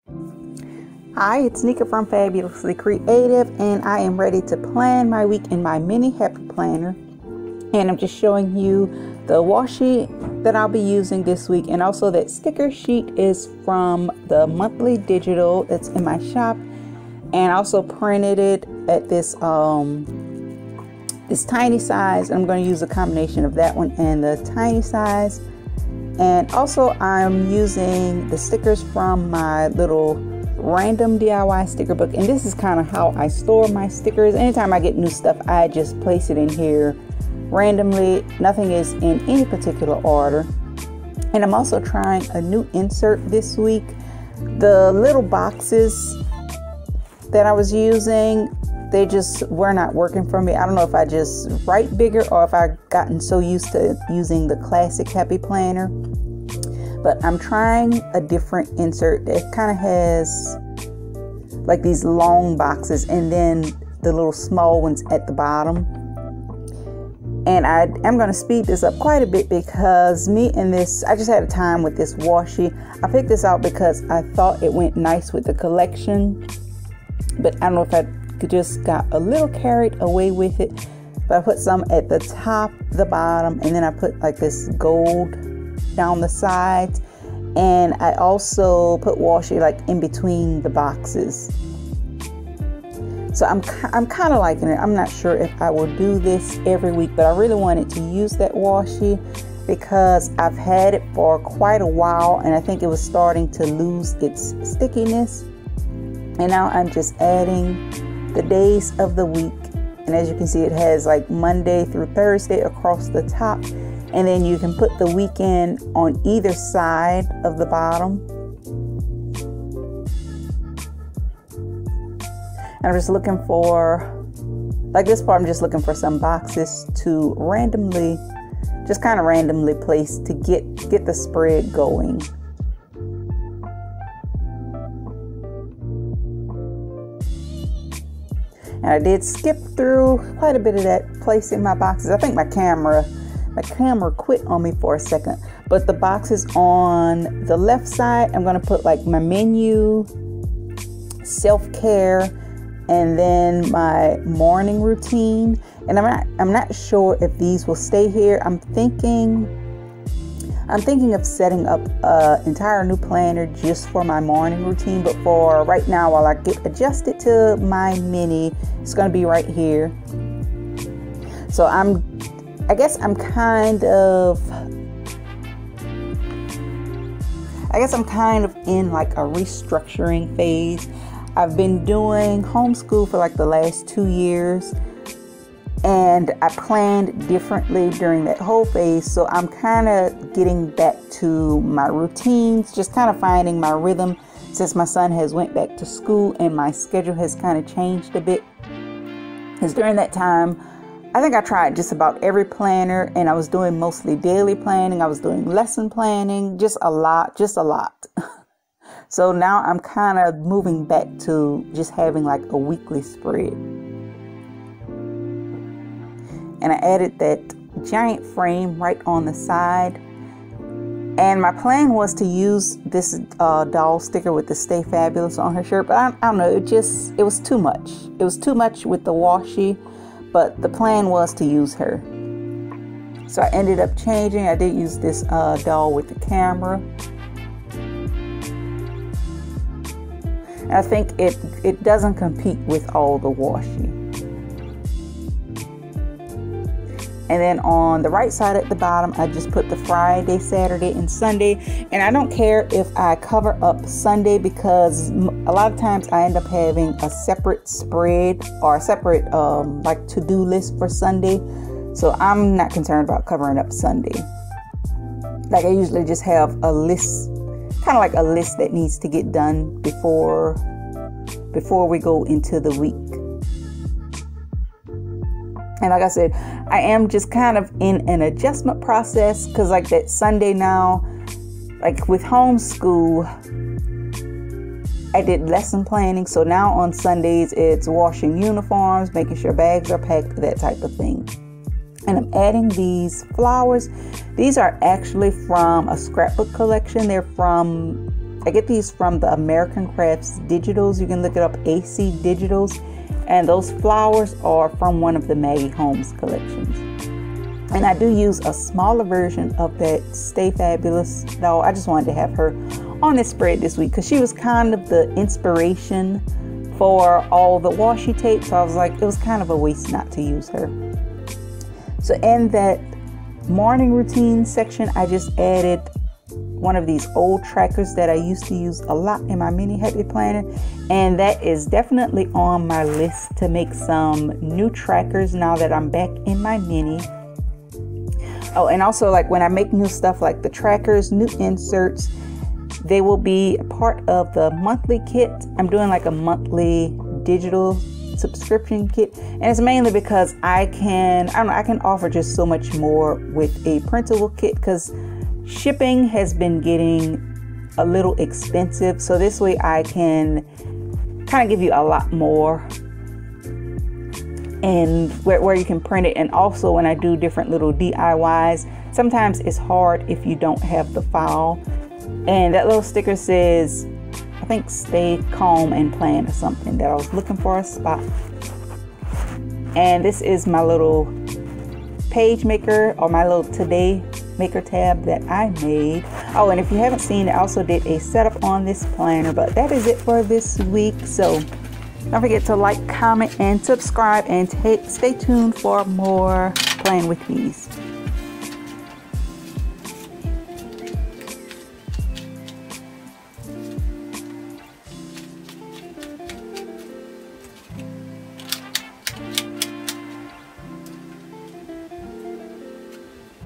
Hi, it's Nika from Fabulously Creative, and I am ready to plan my week in my mini happy planner. And I'm just showing you the washi that I'll be using this week, and also that sticker sheet is from the monthly digital that's in my shop, and I also printed it at this tiny size. I'm going to use a combination of that one and the tiny size. And also I'm using the stickers from my little random DIY sticker book, and this is kind of how I store my stickers. Anytime I get new stuff, I just place it in here randomly. Nothing is in any particular order. And I'm also trying a new insert this week. The little boxes that I was using, they just were not working for me. I don't know if I just write bigger or if I've gotten so used to using the classic happy planner. But I'm trying a different insert that kind of has like these long boxes and then the little small ones at the bottom. And I am going to speed this up quite a bit because I just had a time with this washi. I picked this out because I thought it went nice with the collection. But I don't know if I just got a little carried away with it. But I put some at the top, the bottom, and then I put like this gold down the sides, and I also put washi like in between the boxes. So I'm kind of liking it. I'm not sure if I will do this every week, but I really wanted to use that washi because I've had it for quite a while and I think it was starting to lose its stickiness. And now I'm just adding the days of the week, and as you can see, it has like Monday through Thursday across the top. And then you can put the weekend on either side of the bottom. And I'm just looking for, like this part, I'm just looking for some boxes to randomly place to get the spread going. And I did skip through quite a bit of that placing my boxes. I think my camera quit on me for a second, but the boxes on the left side, I'm going to put like my menu, self-care, and then my morning routine. And I'm not sure if these will stay here. I'm thinking of setting up an entire new planner just for my morning routine, but for right now, while I get adjusted to my mini, it's going to be right here. So I guess I'm kind of in like a restructuring phase. I've been doing homeschool for like the last 2 years, and I planned differently during that whole phase. So I'm kind of getting back to my routines, just kind of finding my rhythm since my son has went back to school and my schedule has kind of changed a bit. Because during that time, I think I tried just about every planner, and I was doing mostly daily planning. I was doing lesson planning, just a lot. So now I'm kind of moving back to just having like a weekly spread. And I added that giant frame right on the side. And my plan was to use this doll sticker with the Stay Fabulous on her shirt, but I don't know, it was too much. It was too much with the washi. But the plan was to use her. So I ended up changing. I did use this doll with the camera. And I think it doesn't compete with all the washi. And then on the right side at the bottom, I just put the Friday, Saturday, and Sunday. And I don't care if I cover up Sunday because a lot of times I end up having a separate spread or a separate like to-do list for Sunday. So I'm not concerned about covering up Sunday. Like I usually just have a list, kind of like a list that needs to get done before we go into the week. And like I said, I am just kind of in an adjustment process because like that Sunday now, like with homeschool, I did lesson planning. So now on Sundays, it's washing uniforms, making sure bags are packed, that type of thing. And I'm adding these flowers. These are actually from a scrapbook collection. They're from I get these from the American Crafts Digitals. You can look it up, AC Digitals. And those flowers are from one of the Maggie Holmes collections. And I do use a smaller version of that Stay Fabulous doll. I just wanted to have her on this spread this week because she was kind of the inspiration for all the washi tape. So I was like, it was kind of a waste not to use her. So in that morning routine section, I just added one of these old trackers that I used to use a lot in my mini happy planner, and that is definitely on my list to make some new trackers now that I'm back in my mini. Oh, and also, like, when I make new stuff like the trackers, new inserts, they will be a part of the monthly kit. I'm doing like a monthly digital subscription kit, and it's mainly because I can offer just so much more with a printable kit, because shipping has been getting a little expensive. So this way I can kind of give you a lot more, and where you can print it. And also when I do different little DIYs, sometimes it's hard if you don't have the file. And that little sticker says, I think, stay calm and plan or something, that I was looking for a spot. And this is my little page maker, or my little today maker tab that I made. Oh, and if you haven't seen, I also did a setup on this planner. But that is it for this week. So don't forget to like, comment, and subscribe, and stay tuned for more Plan With Me's.